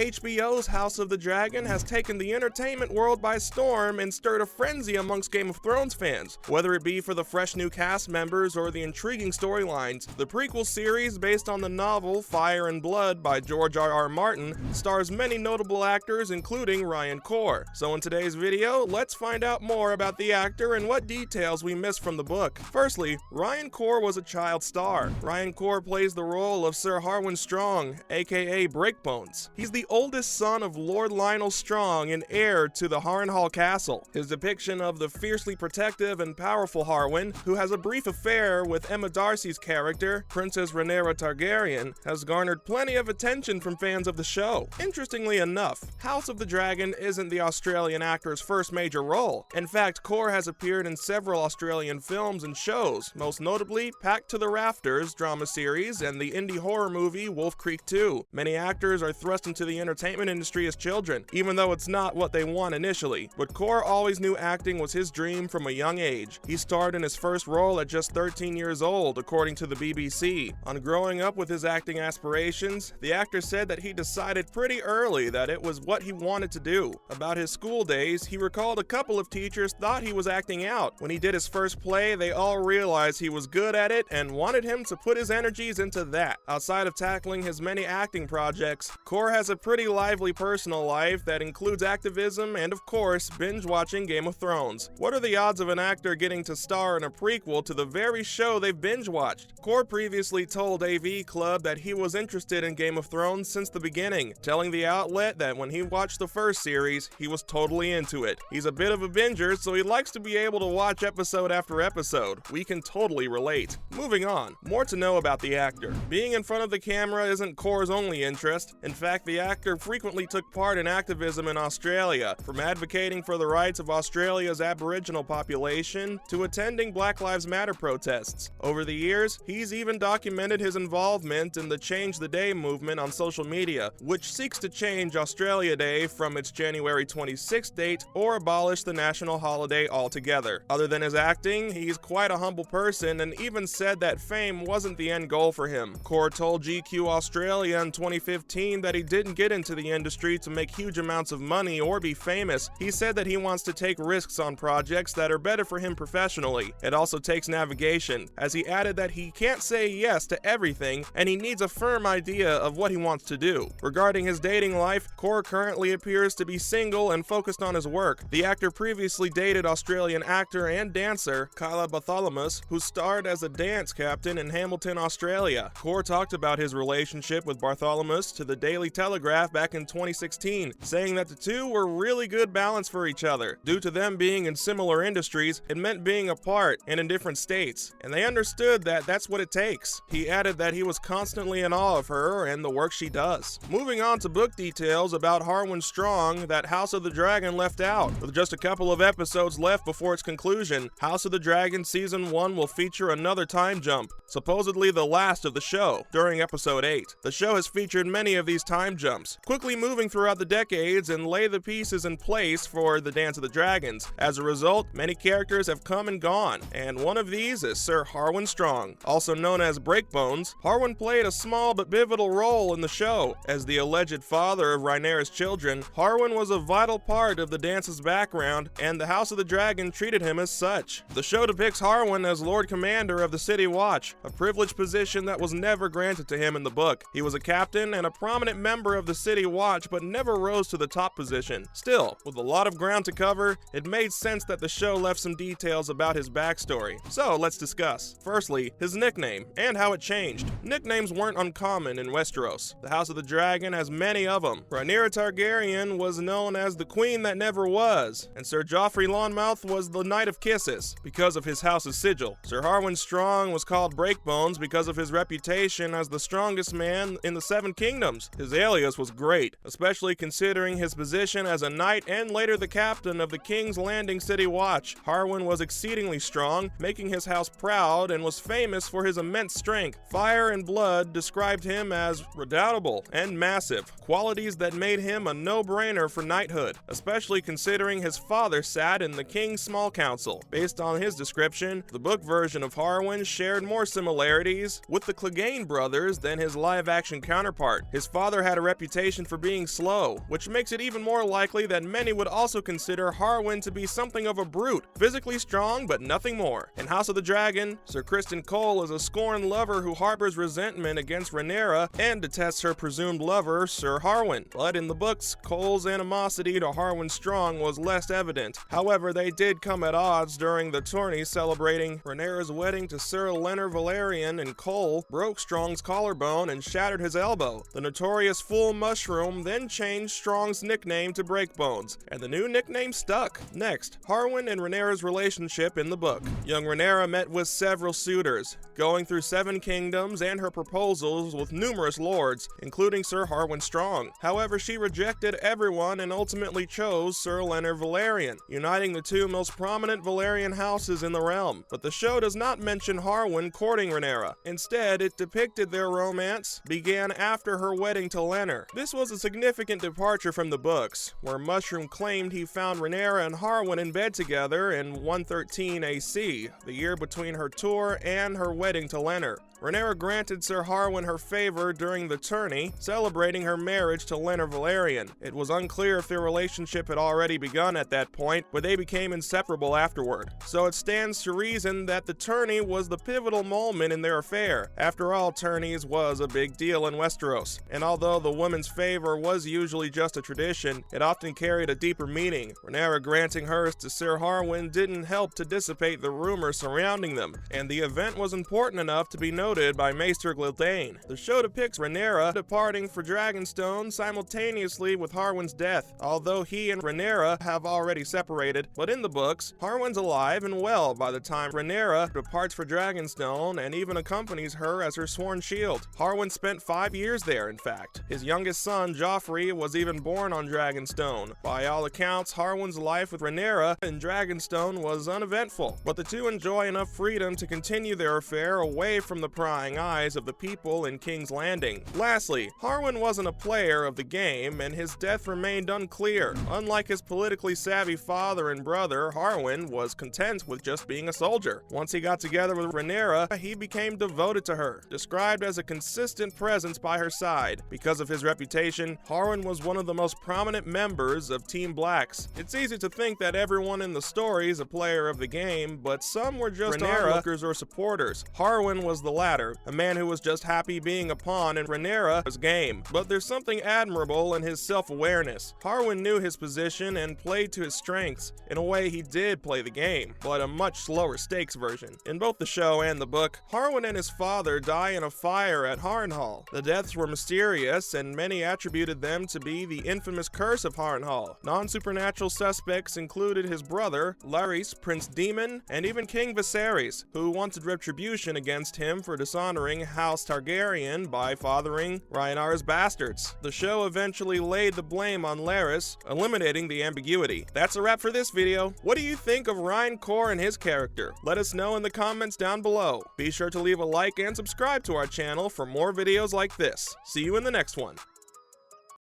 HBO's House of the Dragon has taken the entertainment world by storm and stirred a frenzy amongst Game of Thrones fans. Whether it be for the fresh new cast members or the intriguing storylines, the prequel series based on the novel Fire and Blood by George R.R. Martin stars many notable actors including Ryan Corr. So in today's video, let's find out more about the actor and what details we missed from the book. Firstly, Ryan Corr was a child star. Ryan Corr plays the role of Ser Harwin Strong, aka Breakbones. He's the oldest son of Lord Lionel Strong and heir to the Harrenhal Castle. His depiction of the fiercely protective and powerful Harwin, who has a brief affair with Emma Darcy's character, Princess Rhaenyra Targaryen, has garnered plenty of attention from fans of the show. Interestingly enough, House of the Dragon isn't the Australian actor's first major role. In fact, Corr has appeared in several Australian films and shows, most notably Packed to the Rafters drama series and the indie horror movie Wolf Creek 2. Many actors are thrust into the entertainment industry as children, even though it's not what they want initially. But Corr always knew acting was his dream from a young age. He starred in his first role at just 13 years old, according to the BBC. On growing up with his acting aspirations, the actor said that he decided pretty early that it was what he wanted to do. About his school days, he recalled a couple of teachers thought he was acting out. When he did his first play, they all realized he was good at it and wanted him to put his energies into that. Outside of tackling his many acting projects, Corr has a pretty lively personal life that includes activism and, of course, binge-watching Game of Thrones. What are the odds of an actor getting to star in a prequel to the very show they've binge-watched? Corr previously told AV Club that he was interested in Game of Thrones since the beginning, telling the outlet that when he watched the first series, he was totally into it. He's a bit of a binger, so he likes to be able to watch episode after episode. We can totally relate. Moving on, more to know about the actor. Being in front of the camera isn't Corr's only interest. In fact, the actor frequently took part in activism in Australia, from advocating for the rights of Australia's Aboriginal population to attending Black Lives Matter protests. Over the years, he's even documented his involvement in the Change the Day movement on social media, which seeks to change Australia Day from its January 26th date or abolish the national holiday altogether. Other than his acting, he's quite a humble person and even said that fame wasn't the end goal for him. Corr told GQ Australia in 2015 that he didn't get into the industry to make huge amounts of money or be famous. He said that he wants to take risks on projects that are better for him professionally. It also takes navigation, as he added that he can't say yes to everything and he needs a firm idea of what he wants to do. Regarding his dating life, Corr currently appears to be single and focused on his work. The actor previously dated Australian actor and dancer Kyla Bartholomew, who starred as a dance captain in Hamilton, Australia. Corr talked about his relationship with Bartholomew to the Daily Telegraph back in 2016, saying that the two were really good balance for each other. Due to them being in similar industries, it meant being apart and in different states, and they understood that that's what it takes. He added that he was constantly in awe of her and the work she does. Moving on to book details about Harwin Strong that House of the Dragon left out. With just a couple of episodes left before its conclusion, House of the Dragon Season 1 will feature another time jump, supposedly the last of the show, during episode 8. The show has featured many of these time jumps, quickly moving throughout the decades and lay the pieces in place for the Dance of the Dragons. As a result, many characters have come and gone, and one of these is Ser Harwin Strong. Also known as Breakbones, Harwin played a small but pivotal role in the show. As the alleged father of Rhaenyra's children, Harwin was a vital part of the dance's background, and the House of the Dragon treated him as such. The show depicts Harwin as Lord Commander of the City Watch, a privileged position that was never granted to him in the book. He was a captain and a prominent member of the City Watch, but never rose to the top position. Still, with a lot of ground to cover, it made sense that the show left some details about his backstory. So let's discuss. Firstly, his nickname, and how it changed. Nicknames weren't uncommon in Westeros. The House of the Dragon has many of them. Rhaenyra Targaryen was known as the Queen That Never Was, and Sir Joffrey Lonmouth was the Knight of Kisses, because of his house's sigil. Ser Harwin Strong was called Breakbones because of his reputation as the strongest man in the Seven Kingdoms. His alias was great, especially considering his position as a knight and later the captain of the King's Landing City Watch. Harwin was exceedingly strong, making his house proud, and was famous for his immense strength. Fire and Blood described him as redoubtable and massive, qualities that made him a no-brainer for knighthood, especially considering his father sat in the King's Small Council. Based on his description, the book version of Harwin shared more similarities with the Clegane brothers than his live-action counterpart. His father had a reputation reputation for being slow, which makes it even more likely that many would also consider Harwin to be something of a brute, physically strong but nothing more. In House of the Dragon, Sir Criston Cole is a scorned lover who harbors resentment against Rhaenyra and detests her presumed lover, Ser Harwin. But in the books, Cole's animosity to Harwin Strong was less evident. However, they did come at odds during the tourney celebrating Rhaenyra's wedding to Sir Leonard Valerian, and Cole broke Strong's collarbone and shattered his elbow. The notorious Fool Mushroom then changed Strong's nickname to Breakbones, and the new nickname stuck. Next, Harwin and Rhaenyra's relationship in the book. Young Rhaenyra met with several suitors, going through 7 kingdoms and her proposals with numerous lords, including Sir Harwin Strong. However, she rejected everyone and ultimately chose Sir Leonard Valerian, uniting the 2 most prominent Valerian houses in the realm. But the show does not mention Harwin courting Rhaenyra. Instead, it depicted their romance began after her wedding to Leonard. This was a significant departure from the books, where Mushroom claimed he found Rhaenyra and Harwin in bed together in 113 AC, the year between her tour and her wedding to Leonard. Rhaenyra granted Ser Harwin her favor during the tourney, celebrating her marriage to Leonard Valerian. It was unclear if their relationship had already begun at that point, but they became inseparable afterward. So it stands to reason that the tourney was the pivotal moment in their affair. After all, tourneys was a big deal in Westeros, and although the woman's favor was usually just a tradition, it often carried a deeper meaning. Rhaenyra granting hers to Ser Harwin didn't help to dissipate the rumors surrounding them, and the event was important enough to be noted by Maester Gildane. The show depicts Rhaenyra departing for Dragonstone simultaneously with Harwin's death, although he and Rhaenyra have already separated. But in the books, Harwin's alive and well by the time Rhaenyra departs for Dragonstone and even accompanies her as her sworn shield. Harwin spent 5 years there, in fact. His youngest son, Joffrey, was even born on Dragonstone. By all accounts, Harwin's life with Rhaenyra in Dragonstone was uneventful, but the two enjoy enough freedom to continue their affair away from the prying eyes of the people in King's Landing. Lastly, Harwin wasn't a player of the game, and his death remained unclear. Unlike his politically savvy father and brother, Harwin was content with just being a soldier. Once he got together with Rhaenyra, he became devoted to her, described as a consistent presence by her side. Because of his reputation, Harwin was one of the most prominent members of Team Blacks. It's easy to think that everyone in the story is a player of the game, but some were just onlookers or supporters. Harwin was the latter, a man who was just happy being a pawn in Rhaenyra's game. But there's something admirable in his self-awareness. Harwin knew his position and played to his strengths. In a way, he did play the game, but a much slower stakes version. In both the show and the book, Harwin and his father die in a fire at Harrenhal. The deaths were mysterious, and many attributed them to be the infamous curse of Harrenhal. Non-supernatural suspects included his brother, Larys, Prince Daemon, and even King Viserys, who wanted retribution against him for dishonoring House Targaryen by fathering Rhaenyra's bastards. The show eventually laid the blame on Larys, eliminating the ambiguity. That's a wrap for this video. What do you think of Ryan Corr and his character? Let us know in the comments down below. Be sure to leave a like and subscribe to our channel for more videos like this. See you in the next one.